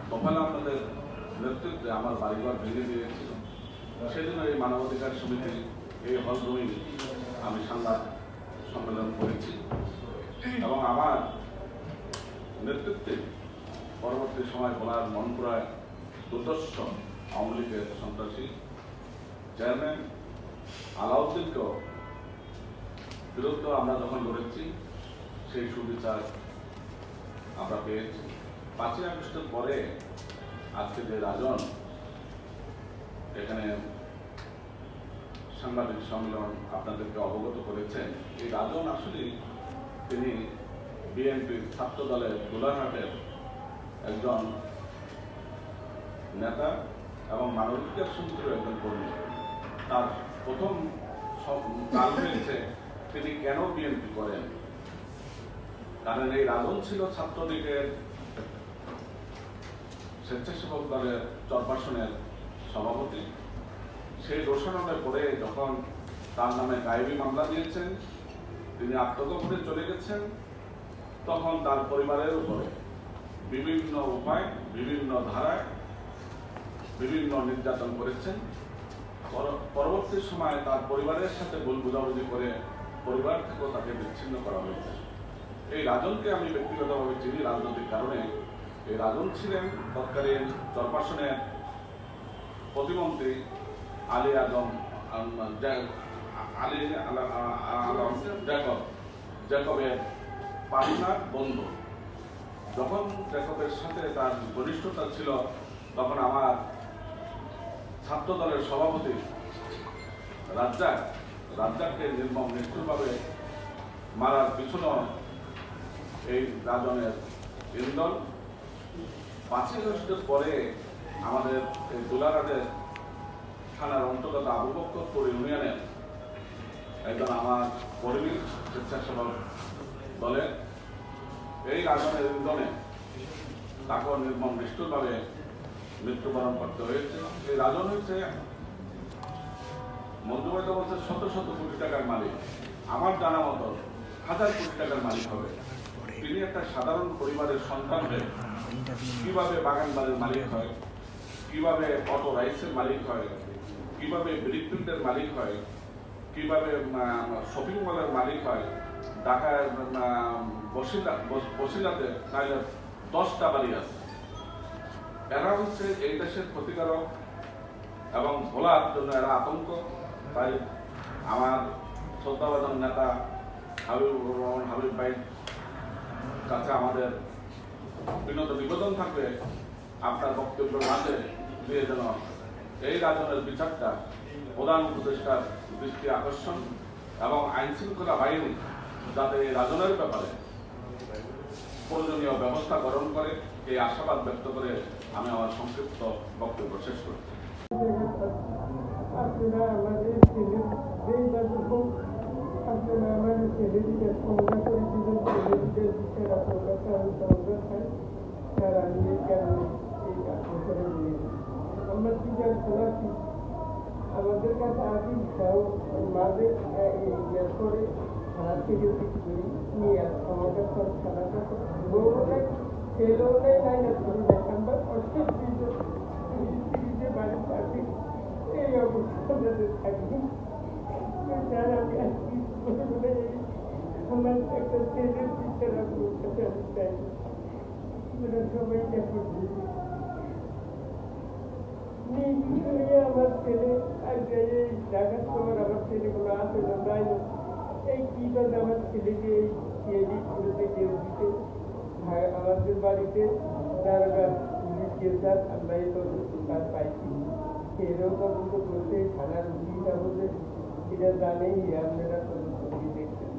তোফায়েল আহমেদের নেতৃত্বে আমার বাড়িঘর ভেঙে দিয়েছিল। সেদিন এই মানবাধিকার সমিতি এই হলরুমেই আমি সংবাদ সম্মেলন করেছি এবং আমার নেতৃত্বে পরবর্তী সময় বলার মনপুরায় দুর্দর্শ আওয়ামী লীগের সন্ত্রাসী চেয়ারম্যান আলাউদ্দিনকেও বিরুদ্ধে আমরা যখন লড়েছি সেই সুবিচার আমরা পেয়েছি। 5ই আগস্টের পরে আজকে যে রাজন এখানে সাংবাদিক সম্মেলন আপনাদেরকে অবগত করেছেন, এই রাজন আসলে তিনি বিএনপির ছাত্র দলের গোলাঘাটের একজন নেতা এবং মানবাধিকার সমিতির একজন কর্মী। তার প্রথম কাল হয়েছে তিনি কেন বিএনপি করেন, কারণ এই রাজন ছিল ছাত্রলীগের স্বেচ্ছাসেবক দলের চরপাশনের সভাপতি। সেই ঘোষণার পরে যখন তার নামে গায়েবী মামলা দিয়েছেন, তিনি আত্মগোপনে চলে গেছেন, তখন তার পরিবারের উপরে বিভিন্ন উপায় বিভিন্ন ধারায় বিভিন্ন নির্যাতন করেছেন। পরবর্তী সময় তার পরিবারের সাথে ভুল বুঝাবুঝি করে পরিবার থেকেও তাকে বিচ্ছিন্ন করা হয়েছে। এই রাজনকে আমি ব্যক্তিগতভাবে চিনি রাজনৈতিক কারণে। এই রাজন ছিলেন তৎকালীন চরপাশনের প্রতিমন্ত্রী আলী আজম জ্যাকবের পার্টনার বন্ধু। যখন জ্যাকবের সাথে তার ঘনিষ্ঠতা ছিল, তখন আমার ছাত্র দলের সভাপতি রাজ্জাককে নির্মম নিষ্ঠুরভাবে মারার পিছনে এই রাজনের ইন্ধন। 5ই আগস্টের পরে আমাদের এই গোলাঘাটের থানার অন্তর্গত আবু বক্করপুর ইউনিয়নের একজন আমার কর্মী স্বেচ্ছাসেবক দলের এই রাজনের ইন্ধনে তাকে নির্মম নিষ্ঠুরভাবে মৃত্যুবরণ করতে হয়েছে। এই রাজন হচ্ছে মধ্যবর্তী বলছে শত শত কোটি টাকার মালিক, আমার জানা মতো 1000 কোটি টাকার মালিক হবে। তিনি একটা সাধারণ পরিবারের সন্তান হয়ে কিভাবে বাগান বাড়ির মালিক হয়, কিভাবে অটো রাইসের মালিক হয়, কিভাবে ব্রিকফিল্ডের মালিক হয়, কিভাবে শপিং মলের মালিক হয়, ঢাকায় বসিলাতে 10টা বাড়ি আছে। এরা হচ্ছে এই দেশের ক্ষতিকারক এবং ভোলার জন্য এরা আতঙ্ক। তাই আমার শ্রদ্ধাভাজন নেতা হাবিবুর রহমান হাবিব ভাই কাছে আমাদের বিনত নিবেদন থাকবে, আপনার বক্তব্যের মাঝে দিয়ে যেন এই রাজনের বিচারটা প্রধান উপদেষ্টার দৃষ্টি আকর্ষণ এবং আইন শৃঙ্খলা বাহিনী যাতে এই রাজনের ব্যাপারে প্রয়োজনীয় ব্যবস্থা গ্রহণ করে, এই আশাবাদ ব্যক্ত করে আমি আমার সংক্ষিপ্ত বক্তব্য শেষ করছি। আপনারা আমাদের আমাদের ছেলেদিকে সংজ্ঞা করে দিলেন, ছেলেদিকে বিষয়ের আপনার আমি সংজ্ঞা খাই, তার আমি কেন এই কাজ করে নিয়ে আমরা কি যা শোনাচ্ছি আমাদের কাছে আসি মাঝে ইয়ে করে খানা থেকে করি নিয়ে আসবো আমাদের সব খানাটা বউও নেই ছেলেও নেই, নাই না শুরু নেই। আমরা অর্থের যে বাড়িতে আসি এই অবস্থা যাদের থাকি যারা আমি আসছি আমার একটা ছেলের পিছনে আমি চাই সবাই দেখো আমার ছেলে এই জায়গার সময় আমার ছেলেগুলো আছে যাই না এই কিভাবে আমার ছেলেকে এই সিএডি করেছে কেউ দিতে আমাদের বাড়িতে যারা গেছার আমরা এই তদন্ত কাজ পাইছি সেরও তদন্ত করতে থানার উচিত আমাদের এটা জানেই আপনারা তদন্ত দেখছেন